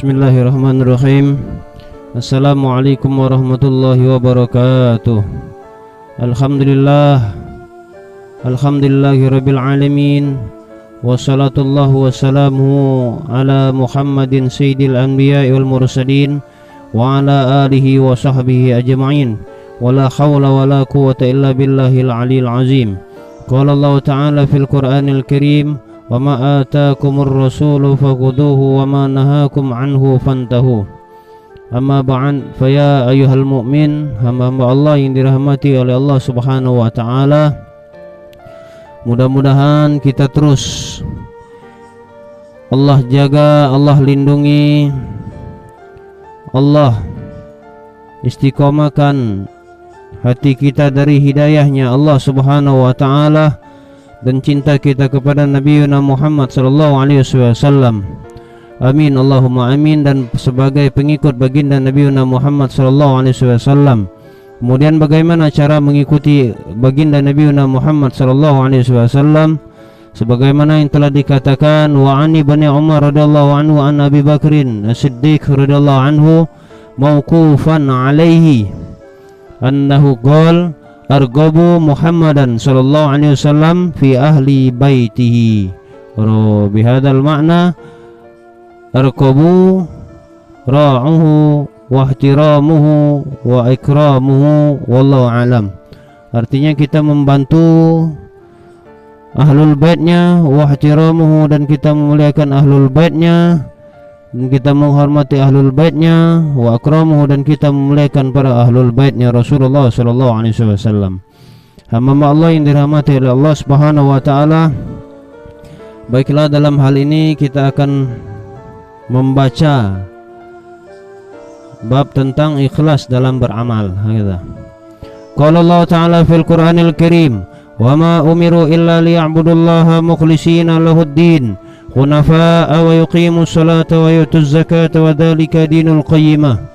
Bismillahirrahmanirrahim. Assalamualaikum warahmatullahi wabarakatuh. Alhamdulillahi rabbil alamin. Wassalatullahu wassalamu ala Muhammadin sayyidil anbiya'i wal mursalin wa ala alihi wa sahbihi ajma'in. Wala hawla wala quwwata illa billahil aliyil azim. Qala Allah ta'ala fil Qur'anil Karim, wa ma ataakumur rasulu fakhuduhu wa ma nahakum anhu fantahu. Amma ba'an, faya ayyuhal mu'min, hamba-hamba Allah yang dirahmati oleh Allah Subhanahu wa ta'ala, mudah-mudahan kita terus Allah jaga, Allah lindungi, Allah istiqomahkan hati kita dari hidayahnya Allah Subhanahu wa ta'ala dan cinta kita kepada Nabi Muhammad sallallahu alaihi wasallam. Amin Allahumma amin. Dan sebagai pengikut baginda Nabi Muhammad sallallahu alaihi wasallam, kemudian bagaimana cara mengikuti baginda Nabi Muhammad sallallahu alaihi wasallam? Sebagaimana yang telah dikatakan, wa ani bani Umar radhiyallahu anhu an Abi Bakrin As-Siddiq radhiyallahu anhu mauqufan alaihi annahu qala argobu Muhammadan sallallahu alaihi wasallam fi ahli baitihi. Bihadzal makna argobu ra'uhu wa ihtiramuhu wa ikramuhu wallahu alam. Artinya kita membantu ahlul baitnya, wa ihtiramuhu, dan kita memuliakan ahlul baitnya, dan kita menghormati ahlul baitnya, wa akramuhu, dan kita memuliakan para ahlul baitnya Rasulullah sallallahu alaihi wasallam. Hamba Allah yang dirahmati oleh Allah Subhanahu wa taala, baiklah, dalam hal ini kita akan membaca bab tentang ikhlas dalam beramal. Qala Allah taala fil Qur'anil Karim, wa ma umiru illa liya'budullaha mukhlishina lahuddin hunafa'a wa yuqimus salata wa yutuz zakata wa dzalika dinul qayyimah.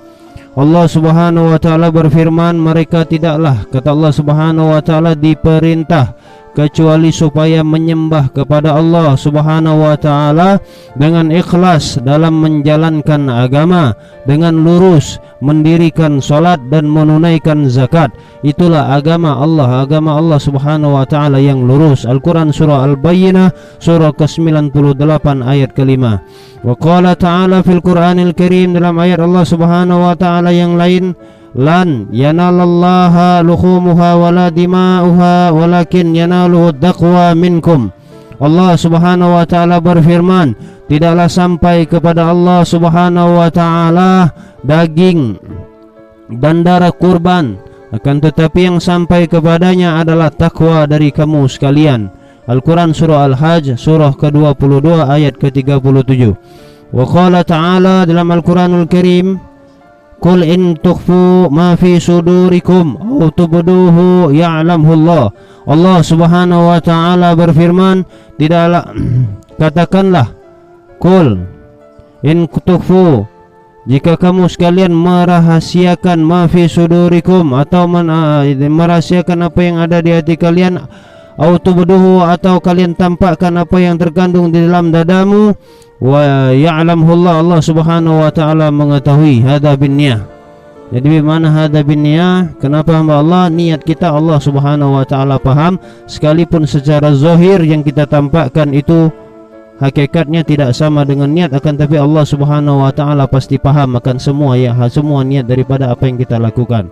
Allah Subhanahu wa taala berfirman, mereka tidaklah, kata Allah Subhanahu wa taala, diperintah kecuali supaya menyembah kepada Allah Subhanahu wa taala dengan ikhlas dalam menjalankan agama, dengan lurus mendirikan salat dan menunaikan zakat. Itulah agama Allah Subhanahu wa taala yang lurus. Al-Qur'an surah Al-Bayyinah surah ke-98 ayat ke-5. Wa qala ta'ala fil Qur'anil Karim, dalam ayat Allah Subhanahu wa taala yang lain, lan yanalallaha luhumuha wala dima'uha walakin yanaluhu taqwa minkum. Allah Subhanahu wa taala berfirman, tidaklah sampai kepada Allah Subhanahu wa taala daging dan darah kurban, akan tetapi yang sampai kepadanya adalah takwa dari kamu sekalian. Al-Quran surah Al-Hajj surah ke-22 ayat ke-37. Wa qala ta'ala dalam Al-Quranul Karim, qul in tukhfu ma fi sudurikum aw tubduhu ya'lamhu Allah. Allah Subhanahu wa taala berfirman, tidaklah, katakanlah, qul in tukhfu, jika kamu sekalian merahasiakan ma fi sudurikum, atau merahasiakan apa yang ada di hati kalian, aw tubduhu, atau kalian tampakkan apa yang terkandung di dalam dadamu, wa ya'lamhu Allah, Allah Subhanahu wa taala mengetahui. Hadza binniyah. Jadi bagaimana hadza binniyah? Kenapa hamba Allah, niat kita Allah Subhanahu wa taala paham, sekalipun secara zahir yang kita tampakkan itu hakikatnya tidak sama dengan niat, akan tapi Allah Subhanahu wa taala pasti paham akan semua niat daripada apa yang kita lakukan.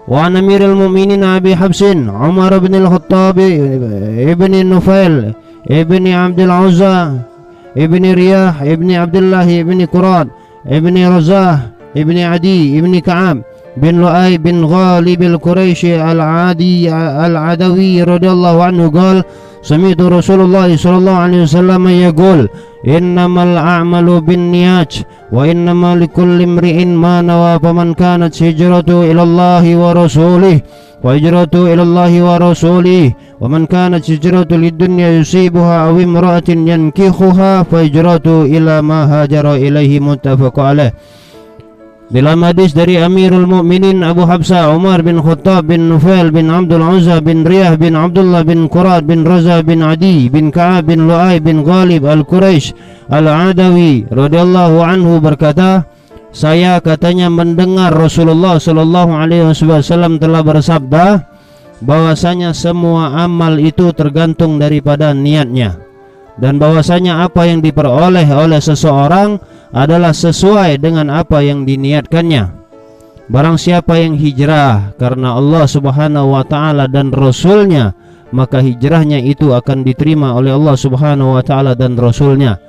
Wa amirul mu'minin Abi Habsin Umar bin Al-Khattab ibn Nufail ibn Abdul Uzza ibn Riyah ibn Abdullah ibn Qurad ibn Razah ibn Adi ibn Ka'ab bin Lu'ay bin Ghalib al-Quraishi al-Adawi radhiyallahu anhu qala sami'tu Rasulullah sallallahu alaihi wasallam yaqul innamal a'malu binniyat wa innamal likulli imri'in ma nawa, faman kanat hijratuhu ila Allah wa rasulih wa hijratuhu ila Allah wa rasulih wa man kanat hijratuhu lid-dunya yusibuha aw imra'atin yankihuha fa hijratuhu ila ma hajara ilaihi, muttafaq alaih. Dalam hadis dari Amirul Mukminin Abu Habsah Umar bin Khattab bin Nufail bin Abdul Uzza bin Riyah bin Abdullah bin Qurad bin Raza bin Adi bin Ka'ab bin Lu'ay bin Ghalib al-Quraish al-Adawi radhiyallahu anhu berkata, saya katanya mendengar Rasulullah sallallahu alaihi wasallam telah bersabda bahwasanya semua amal itu tergantung daripada niatnya, dan bahwasanya apa yang diperoleh oleh seseorang adalah sesuai dengan apa yang diniatkannya. Barang siapa yang hijrah karena Allah Subhanahu wa taala dan Rasulnya, maka hijrahnya itu akan diterima oleh Allah Subhanahu wa taala dan Rasulnya.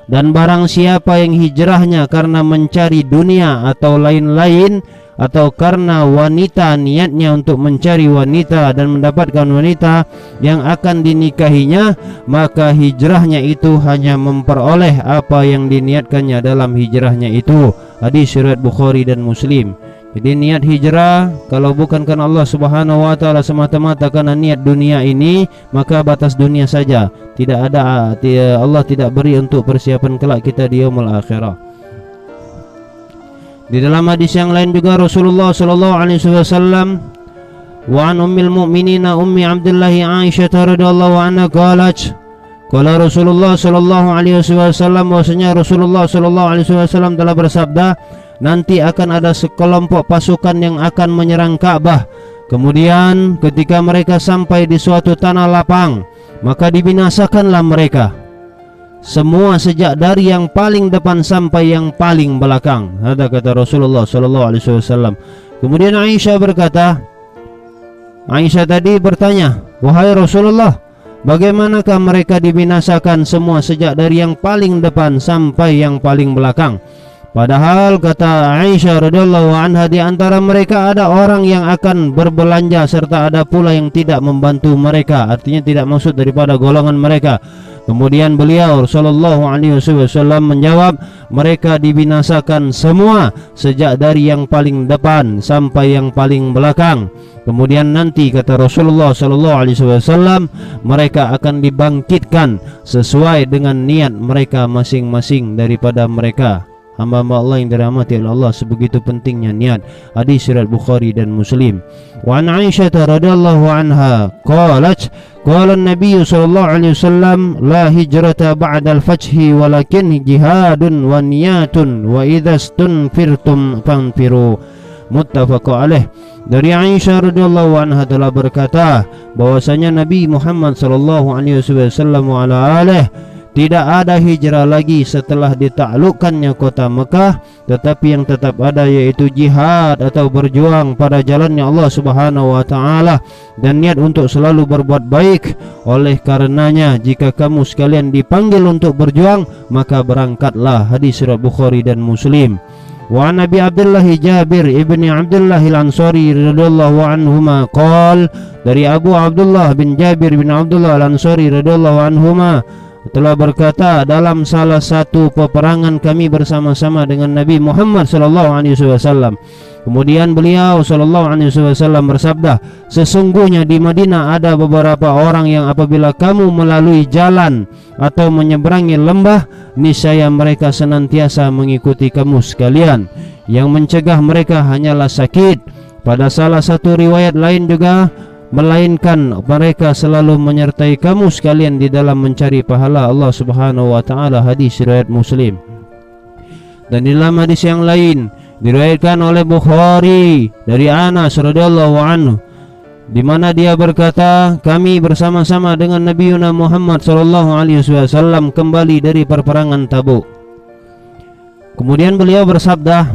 Dan barang siapa yang hijrahnya karena mencari dunia atau lain-lain, atau karena wanita, niatnya untuk mencari wanita dan mendapatkan wanita yang akan dinikahinya, maka hijrahnya itu hanya memperoleh apa yang diniatkannya dalam hijrahnya itu. Hadis riwayat Bukhari dan Muslim. Jadi niat hijrah kalau bukan karena Allah Subhanahu wa taala semata-mata karena niat dunia ini, maka batas dunia saja. Tidak ada, Allah tidak beri untuk persiapan kelak kita di yaumul akhirah. Di dalam hadis yang lain juga Rasulullah sallallahu alaihi wasallam, wa an ummil mu'minin ummi Abdullah Aisyah radhiyallahu anha qalat, qala Rasulullah sallallahu alaihi wasallam, bahwasanya Rasulullah sallallahu alaihi wasallam telah bersabda, nanti akan ada sekelompok pasukan yang akan menyerang Ka'bah. Kemudian ketika mereka sampai di suatu tanah lapang, maka dibinasakanlah mereka semua sejak dari yang paling depan sampai yang paling belakang. Ada kata Rasulullah sallallahu alaihi wasallam. Kemudian Aisyah berkata, Aisyah tadi bertanya, wahai Rasulullah, bagaimanakah mereka dibinasakan semua sejak dari yang paling depan sampai yang paling belakang? Padahal kata Aisyah radhiyallahu anha, di antara mereka ada orang yang akan berbelanja serta ada pula yang tidak membantu mereka, artinya tidak maksud daripada golongan mereka. Kemudian beliau sallallahu alaihi wasallam menjawab, mereka dibinasakan semua sejak dari yang paling depan sampai yang paling belakang. Kemudian nanti kata Rasulullah sallallahu alaihi wasallam, mereka akan dibangkitkan sesuai dengan niat mereka masing-masing daripada mereka. Hamba-hamba Allah yang dirahmati oleh Allah, sebegitu pentingnya niat. Hadis riwayat Bukhari dan Muslim. Wa an Aisyah radhiyallahu anha qalat, qala an-nabiy sallallahu alaihi wasallam, la hijrata ba'da al-fathi walakin jihadun wa niyatun wa idza stunfirtum fanfiru. Muttafaq alaih. Dari Aisyah radhiyallahu anha telah berkata bahwasanya Nabi Muhammad sallallahu alaihi wasallam tidak ada hijrah lagi setelah ditaklukkannya kota Mekah, tetapi yang tetap ada yaitu jihad atau berjuang pada jalannya Allah Subhanahu wa taala dan niat untuk selalu berbuat baik. Oleh karenanya jika kamu sekalian dipanggil untuk berjuang, maka berangkatlah. Hadis riwayat Bukhari dan Muslim. Wa Nabi Abdullah Jabir ibni Abdullah al-Ansari radhiyallahu anhuma qol, dari Abu Abdullah bin Jabir bin Abdullah al-Ansari radhiyallahu anhuma telah berkata, dalam salah satu peperangan kami bersama-sama dengan Nabi Muhammad sallallahu alaihi wasallam. Kemudian beliau sallallahu alaihi wasallam bersabda, sesungguhnya di Madinah ada beberapa orang yang apabila kamu melalui jalan atau menyeberangi lembah, niscaya mereka senantiasa mengikuti kamu sekalian. Yang mencegah mereka hanyalah sakit. Pada salah satu riwayat lain juga, melainkan mereka selalu menyertai kamu sekalian di dalam mencari pahala Allah Subhanahu wa taala. Hadis riwayat Muslim. Dan di dalam hadis yang lain diriwayatkan oleh Bukhari dari Anas radhiyallahu anhu, di mana dia berkata, kami bersama-sama dengan Nabi Muhammad sallallahu alaihi wasallam kembali dari perperangan Tabuk. Kemudian beliau bersabda,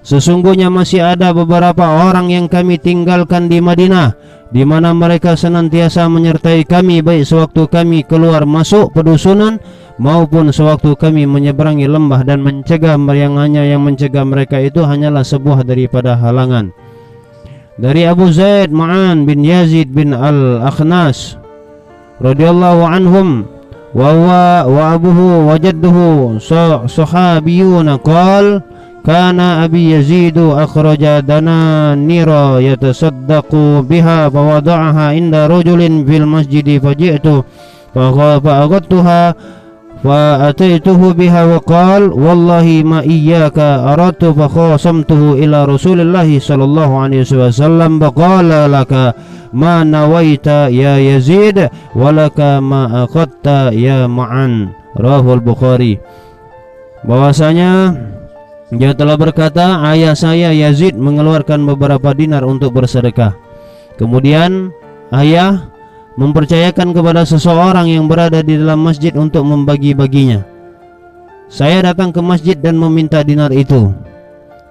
sesungguhnya masih ada beberapa orang yang kami tinggalkan di Madinah, di mana mereka senantiasa menyertai kami baik sewaktu kami keluar masuk pedusunan maupun sewaktu kami menyeberangi lembah, dan mencegah yang mencegah mereka itu hanyalah sebuah daripada halangan. Dari Abu Zaid Ma'an bin Yazid bin Al-Akhnas radhiyallahu anhum wa abuhu wa jadduhu sahabiyuna qala, kana Abi Yazid akhraja dananira yatasaddaqu biha fawada'aha inda rajulin fil masjid faji'tu fa'aghadtuha فأتيته بها وقال والله ما إياك أردت فخاصمته إلى رسول الله صلى الله عليه وسلم فقال لك ما نويت يا يزيد ولك ما أخذت يا معن. Rawahul Bukhari. Bahwasanya dia telah berkata, ayah saya Yazid mengeluarkan beberapa dinar untuk bersedekah. Kemudian ayah mempercayakan kepada seseorang yang berada di dalam masjid untuk membagi-baginya. Saya datang ke masjid dan meminta dinar itu.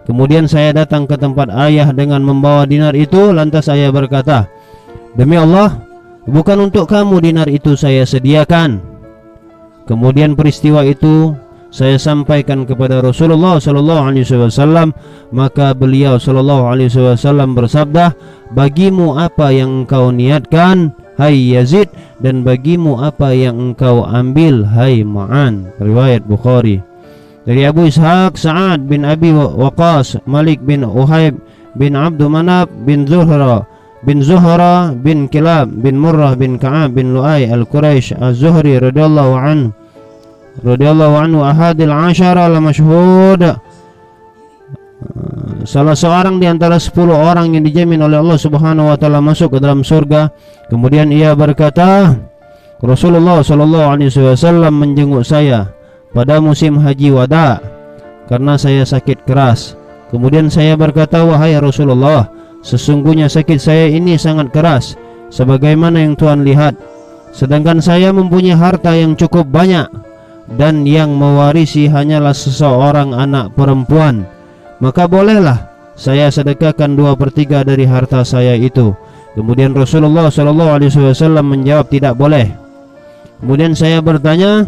Kemudian saya datang ke tempat ayah dengan membawa dinar itu. Lantas saya berkata, demi Allah, bukan untuk kamu dinar itu saya sediakan. Kemudian peristiwa itu saya sampaikan kepada Rasulullah sallallahu alaihi wasallam, maka beliau sallallahu alaihi wasallam bersabda, bagimu apa yang engkau niatkan hai Yazid, dan bagimu apa yang engkau ambil hai Ma'an. Riwayat Bukhari. Dari Abu Ishaq, Sa'ad bin Abi Waqqas, Malik bin Uhaib bin Abdul Manaf bin Zuhra bin Kilab bin Murrah bin Ka'ab bin Lu'ay al-Quraish az-Zuhri radhiyallahu anhu ahadil ashara al-mashhud, salah seorang di antara 10 orang yang dijamin oleh Allah Subhanahu wa taala masuk ke dalam surga. Kemudian ia berkata, Rasulullah sallallahu alaihi wasallam menjenguk saya pada musim haji wada karena saya sakit keras. Kemudian saya berkata, wahai Rasulullah, sesungguhnya sakit saya ini sangat keras sebagaimana yang Tuhan lihat, sedangkan saya mempunyai harta yang cukup banyak dan yang mewarisi hanyalah seseorang anak perempuan. Maka bolehlah saya sedekahkan 2/3 dari harta saya itu. Kemudian Rasulullah SAW menjawab, tidak boleh. Kemudian saya bertanya,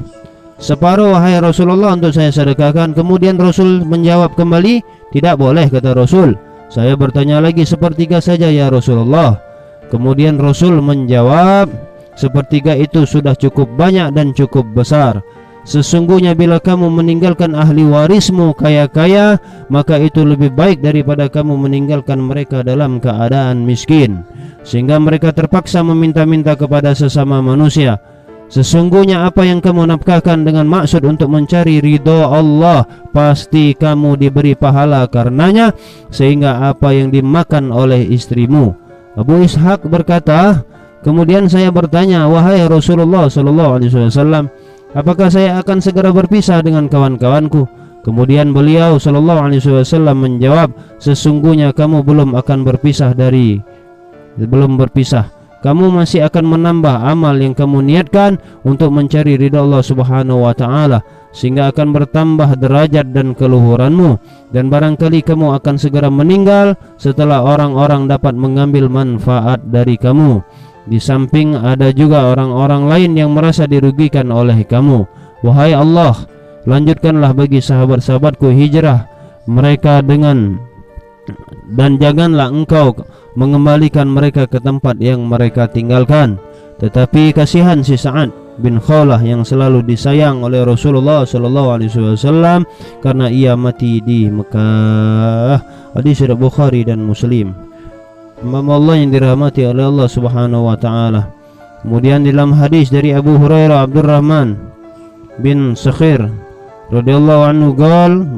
separuh wahai Rasulullah untuk saya sedekahkan. Kemudian Rasul menjawab kembali, tidak boleh, kata Rasul. Saya bertanya lagi, 1/3 saja ya Rasulullah. Kemudian Rasul menjawab, 1/3 itu sudah cukup banyak dan cukup besar. Sesungguhnya bila kamu meninggalkan ahli warismu kaya-kaya, maka itu lebih baik daripada kamu meninggalkan mereka dalam keadaan miskin, sehingga mereka terpaksa meminta-minta kepada sesama manusia. Sesungguhnya apa yang kamu nafkahkan dengan maksud untuk mencari ridho Allah, pasti kamu diberi pahala karenanya, sehingga apa yang dimakan oleh istrimu. Abu Ishaq berkata, kemudian saya bertanya, wahai Rasulullah SAW, apakah saya akan segera berpisah dengan kawan-kawanku? Kemudian beliau sallallahu alaihi wasallam menjawab, sesungguhnya kamu belum berpisah. Kamu masih akan menambah amal yang kamu niatkan untuk mencari ridha Allah Subhanahu wa taala, sehingga akan bertambah derajat dan keluhuranmu, dan barangkali kamu akan segera meninggal setelah orang-orang dapat mengambil manfaat dari kamu. Di samping ada juga orang-orang lain yang merasa dirugikan oleh kamu. Wahai Allah, lanjutkanlah bagi sahabat-sahabatku hijrah mereka dan janganlah engkau mengembalikan mereka ke tempat yang mereka tinggalkan. Tetapi kasihan si Sa'ad bin Khawlah yang selalu disayang oleh Rasulullah SAW karena ia mati di Mekah. Hadis riwayat Bukhari dan Muslim. Hamba Allah yang dirahmati oleh Allah Subhanahu wa taala. Kemudian dalam hadis dari Abu Hurairah Abdurrahman bin Sakhir radhiyallahu anhu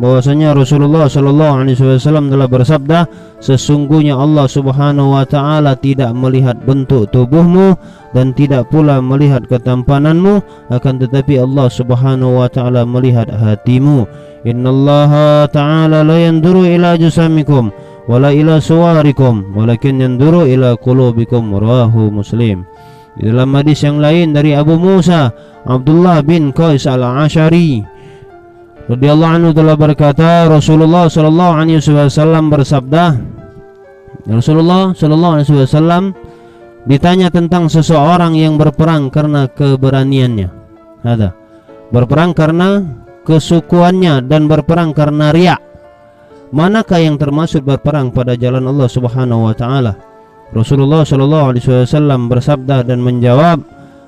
bahwasanya Rasulullah sallallahu alaihi wasallam telah bersabda, sesungguhnya Allah Subhanahu wa taala tidak melihat bentuk tubuhmu dan tidak pula melihat ketampananmu, akan tetapi Allah Subhanahu wa taala melihat hatimu. Innallaha ta'ala la yanzuru ila jusamikum wala ila suwarikum walakin yanzuru ila qulubikum. Rawahu Muslim. Di dalam hadis yang lain dari Abu Musa Abdullah bin Qais al-Ashari radhiyallahu anhu telah berkata, Rasulullah sallallahu alaihi wasallam bersabda, Rasulullah sallallahu alaihi wasallam ditanya tentang seseorang yang berperang karena keberaniannya, berperang karena kesukuannya dan berperang karena riya. Manakah yang termasuk berperang pada jalan Allah Subhanahu wa taala? Rasulullah sallallahu alaihi wasallam bersabda dan menjawab,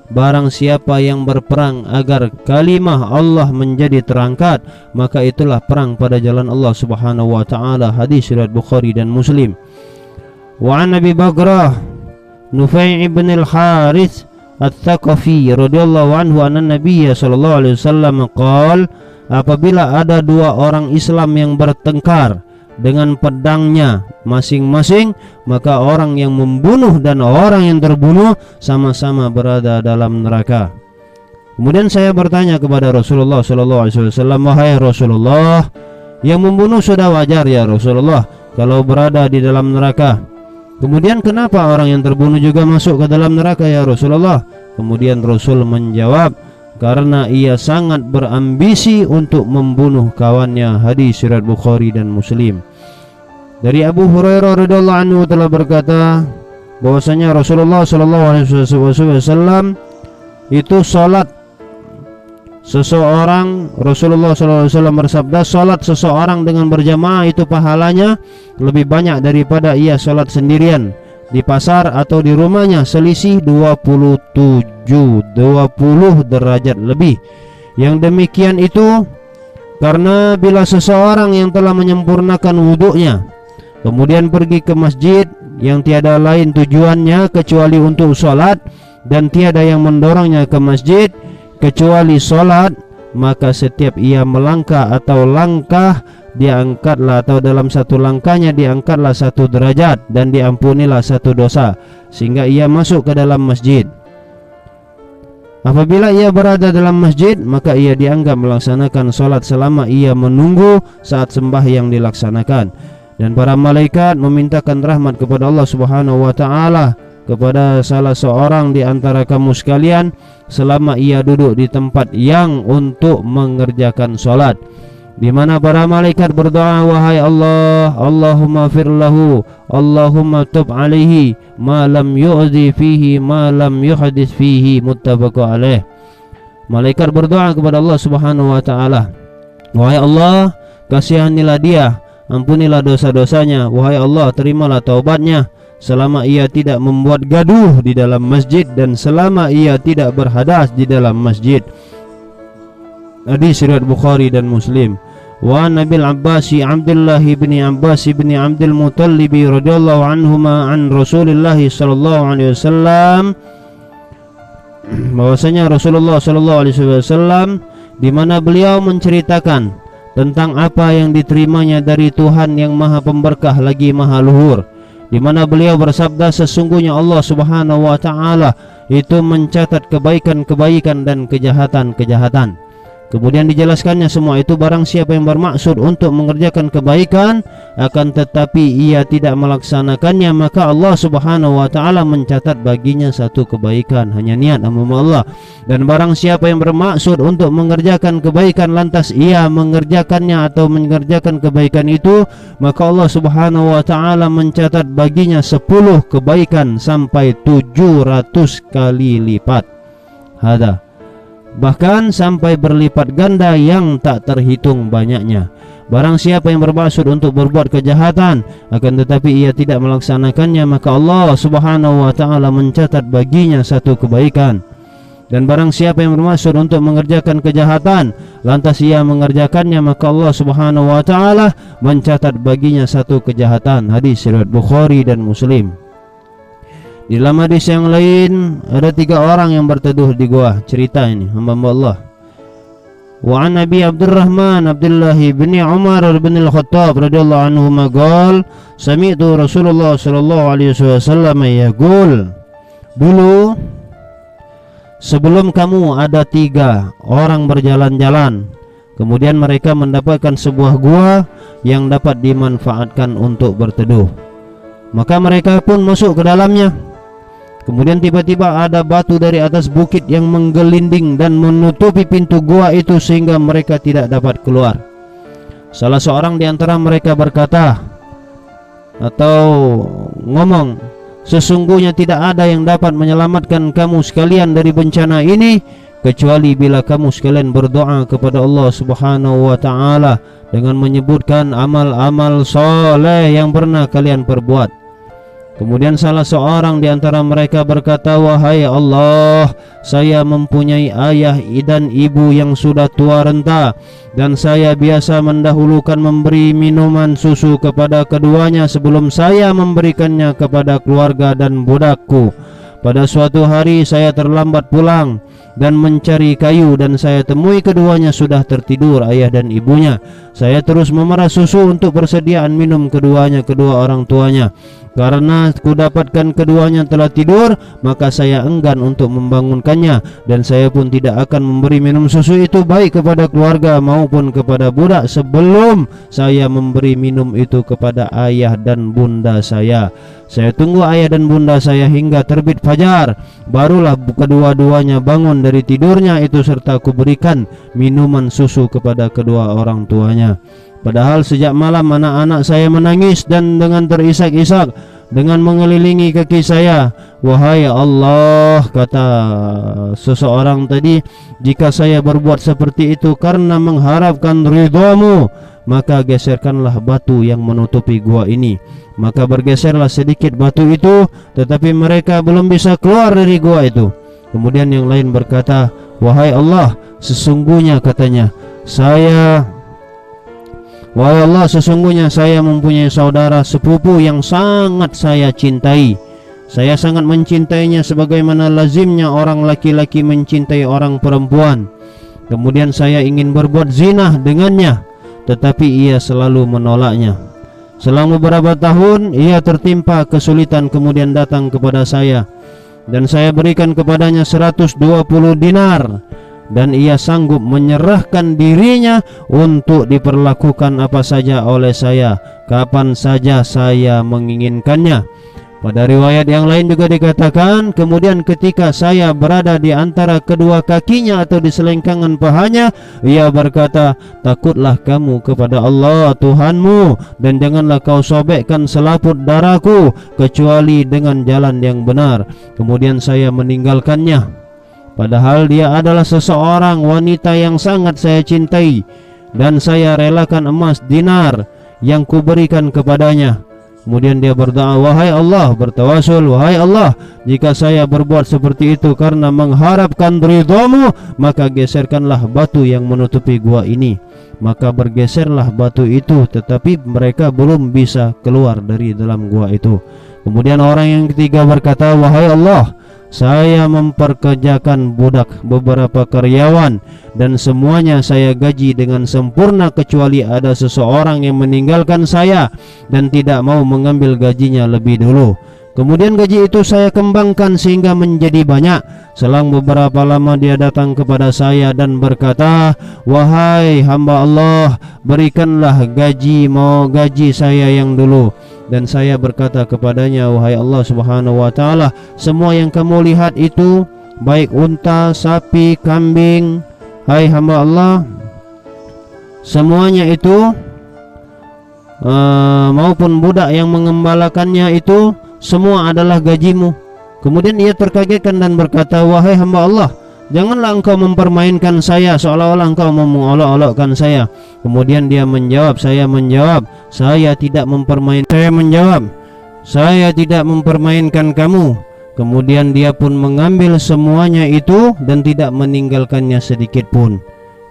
barang siapa yang berperang agar kalimah Allah menjadi terangkat, maka itulah perang pada jalan Allah Subhanahu wa taala. Hadis riwayat Bukhari dan Muslim. Wa an Abi Bakrah Nufai' ibn al-Harith At-Thaqafi radhiyallahu anhu anna Nabiy sallallahu alaihi wasallam qala, apabila ada dua orang Islam yang bertengkar dengan pedangnya masing-masing, maka orang yang membunuh dan orang yang terbunuh sama-sama berada dalam neraka. Kemudian saya bertanya kepada Rasulullah sallallahu alaihi wasallam, wahai Rasulullah, yang membunuh sudah wajar ya Rasulullah kalau berada di dalam neraka. Kemudian kenapa orang yang terbunuh juga masuk ke dalam neraka ya Rasulullah? Kemudian Rasul menjawab, karena ia sangat berambisi untuk membunuh kawannya. Hadis riwayat Bukhari dan Muslim. Dari Abu Hurairah radhiyallahu anhu telah berkata bahwasanya Rasulullah sallallahu alaihi wasallam itu salat seseorang, Rasulullah sallallahu alaihi wasallam bersabda, salat seseorang dengan berjamaah itu pahalanya lebih banyak daripada ia salat sendirian di pasar atau di rumahnya, selisih 20 derajat lebih. Yang demikian itu karena bila seseorang yang telah menyempurnakan wuduknya kemudian pergi ke masjid yang tiada lain tujuannya kecuali untuk sholat dan tiada yang mendorongnya ke masjid kecuali sholat, maka setiap ia melangkah atau langkah diangkatlah, atau dalam satu langkahnya diangkatlah 1 derajat dan diampunilah 1 dosa, sehingga ia masuk ke dalam masjid. Apabila ia berada dalam masjid, maka ia dianggap melaksanakan sholat selama ia menunggu saat sembahyang dilaksanakan. Dan para malaikat memintakan rahmat kepada Allah Subhanahu wa ta'ala kepada salah seorang di antara kamu sekalian selama ia duduk di tempat yang untuk mengerjakan sholat, di mana para malaikat berdoa, wahai Allah, Allahumma fir lahu, Allahumma tub alaihi, ma lam yu'zi fihi, ma lam yuhdits fihi, muttafaq alaih. Malaikat berdoa kepada Allah Subhanahu wa ta'ala, wahai Allah, kasihanilah dia, ampunilah dosa-dosanya, wahai Allah, terimalah taubatnya selama ia tidak membuat gaduh di dalam masjid dan selama ia tidak berhadas di dalam masjid. Hadis riwayat Bukhari dan Muslim. Wa Nabil Abbasi Abdullah bin Abbas bin Abdul Muttalib radhiyallahu anhuma an Rasulullah sallallahu alaihi wasallam, bahwasanya Rasulullah sallallahu alaihi wasallam di mana beliau menceritakan tentang apa yang diterimanya dari Tuhan yang Maha Pemberkah lagi Maha Luhur, di mana beliau bersabda, sesungguhnya Allah Subhanahu wa ta'ala itu mencatat kebaikan-kebaikan dan kejahatan-kejahatan. Kemudian dijelaskannya semua itu barang siapa yang bermaksud untuk mengerjakan kebaikan akan tetapi ia tidak melaksanakannya, maka Allah Subhanahu wa ta'ala mencatat baginya 1 kebaikan, hanya niat sama Allah. Dan barang siapa yang bermaksud untuk mengerjakan kebaikan lantas ia mengerjakannya atau mengerjakan kebaikan itu, maka Allah Subhanahu wa ta'ala mencatat baginya 10 kebaikan sampai 700 kali lipat. Hada, bahkan sampai berlipat ganda yang tak terhitung banyaknya. Barang siapa yang bermaksud untuk berbuat kejahatan akan tetapi ia tidak melaksanakannya, maka Allah Subhanahu wa ta'ala mencatat baginya 1 kebaikan. Dan barang siapa yang bermaksud untuk mengerjakan kejahatan lantas ia mengerjakannya, maka Allah Subhanahu wa ta'ala mencatat baginya 1 kejahatan. Hadis riwayat Bukhari dan Muslim. Di dalam hadis yang lain ada 3 orang yang berteduh di gua. Cerita ini hamba Allah. Wa an Nabi Abdurrahman Abdullah bin Umar bin Al-Khattab radhiyallahu anhu maqal, sami'tu Rasulullah sallallahu alaihi wasallam yaqul, dulu sebelum kamu ada 3 orang berjalan-jalan, kemudian mereka mendapatkan sebuah gua yang dapat dimanfaatkan untuk berteduh. Maka mereka pun masuk ke dalamnya. Kemudian tiba-tiba ada batu dari atas bukit yang menggelinding dan menutupi pintu gua itu sehingga mereka tidak dapat keluar. Salah seorang di antara mereka berkata atau ngomong, sesungguhnya tidak ada yang dapat menyelamatkan kamu sekalian dari bencana ini kecuali bila kamu sekalian berdoa kepada Allah Subhanahu wa ta'ala dengan menyebutkan amal-amal soleh yang pernah kalian perbuat. Kemudian salah seorang di antara mereka berkata, wahai Allah, saya mempunyai ayah dan ibu yang sudah tua renta, dan saya biasa mendahulukan memberi minuman susu kepada keduanya sebelum saya memberikannya kepada keluarga dan budakku. Pada suatu hari saya terlambat pulang dan mencari kayu, dan saya temui keduanya sudah tertidur, ayah dan ibunya. Saya terus memerah susu untuk persediaan minum kedua orang tuanya. Karena kudapatkan keduanya telah tidur, maka saya enggan untuk membangunkannya, dan saya pun tidak akan memberi minum susu itu baik kepada keluarga maupun kepada budak sebelum saya memberi minum itu kepada ayah dan bunda saya. Saya tunggu ayah dan bunda saya hingga terbit fajar, barulah kedua-duanya bangun dari tidurnya itu, serta kuberikan minuman susu kepada kedua orang tuanya. Padahal sejak malam anak-anak saya menangis dan dengan terisak-isak dengan mengelilingi kaki saya. Wahai Allah, kata seseorang tadi, jika saya berbuat seperti itu karena mengharapkan ridhamu, maka geserkanlah batu yang menutupi gua ini. Maka bergeserlah sedikit batu itu, tetapi mereka belum bisa keluar dari gua itu. Kemudian yang lain berkata, wahai Allah, sesungguhnya katanya, wahai Allah, sesungguhnya saya mempunyai saudara sepupu yang sangat saya cintai. Saya sangat mencintainya sebagaimana lazimnya orang laki-laki mencintai orang perempuan. Kemudian saya ingin berbuat zina dengannya, tetapi ia selalu menolaknya. Selama beberapa tahun ia tertimpa kesulitan, kemudian datang kepada saya, dan saya berikan kepadanya 120 dinar, dan ia sanggup menyerahkan dirinya untuk diperlakukan apa saja oleh saya, kapan saja saya menginginkannya. Pada riwayat yang lain juga dikatakan, kemudian ketika saya berada di antara kedua kakinya atau di selengkangan pahanya, ia berkata, takutlah kamu kepada Allah Tuhanmu, dan janganlah kau sobekkan selaput darahku kecuali dengan jalan yang benar. Kemudian saya meninggalkannya, padahal dia adalah seseorang wanita yang sangat saya cintai, dan saya relakan emas dinar yang kuberikan kepadanya. Kemudian dia berdoa, wahai Allah, bertawasul, wahai Allah, jika saya berbuat seperti itu karena mengharapkan ridhamu, maka geserkanlah batu yang menutupi gua ini. Maka bergeserlah batu itu, tetapi mereka belum bisa keluar dari dalam gua itu. Kemudian orang yang ketiga berkata, wahai Allah, saya memperkerjakan budak beberapa karyawan, dan semuanya saya gaji dengan sempurna kecuali ada seseorang yang meninggalkan saya dan tidak mau mengambil gajinya lebih dulu. Kemudian gaji itu saya kembangkan sehingga menjadi banyak. Selang beberapa lama dia datang kepada saya dan berkata, wahai hamba Allah, berikanlah gaji saya yang dulu. Dan saya berkata kepadanya, wahai Allah subhanahu wa ta'ala, semua yang kamu lihat itu, baik unta, sapi, kambing, hai hamba Allah, semuanya itu maupun budak yang mengembalakannya itu, semua adalah gajimu. Kemudian ia terkagetkan dan berkata, wahai hamba Allah, janganlah engkau mempermainkan saya seolah-olah engkau mau mengolok-olokkan saya. Kemudian dia menjawab, saya menjawab, saya tidak mempermainkan. Saya menjawab, saya tidak mempermainkan kamu. Kemudian dia pun mengambil semuanya itu dan tidak meninggalkannya sedikit pun.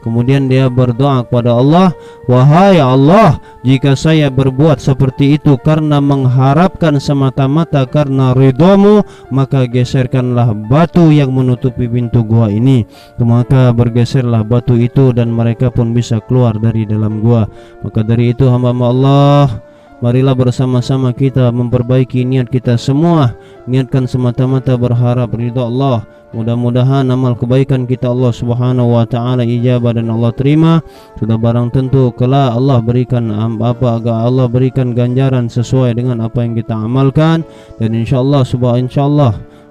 Kemudian dia berdoa kepada Allah, wahai Allah, jika saya berbuat seperti itu karena mengharapkan semata-mata karena ridhamu, maka geserkanlah batu yang menutupi pintu gua ini. Maka bergeserlah batu itu dan mereka pun bisa keluar dari dalam gua. Maka dari itu hamba Allah, marilah bersama-sama kita memperbaiki niat kita semua. Niatkan semata-mata berharap ridha Allah. Mudah-mudahan amal kebaikan kita Allah subhanahu wa ta'ala ijabah dan Allah terima. Sudah barang tentu kelak Allah berikan Allah berikan ganjaran sesuai dengan apa yang kita amalkan. Dan insyaallah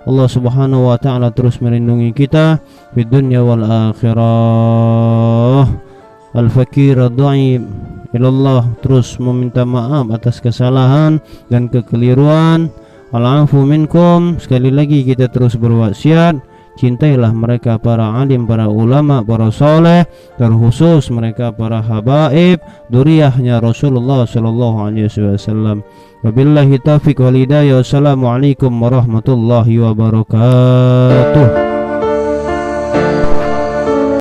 Allah subhanahu wa ta'ala terus melindungi kita di dunia wal akhirah. Al-fakir ad-dhaif ilallah, terus meminta maaf atas kesalahan dan kekeliruan. Al-afu minkum, sekali lagi kita terus berwasiat, cintailah mereka para alim, para ulama, para soleh, terkhusus mereka para habaib, duriyahnya Rasulullah sallallahu alaihi wasallam. Wabillahi taufiq wal hidayah. Wassalamualaikum warahmatullahi wabarakatuh.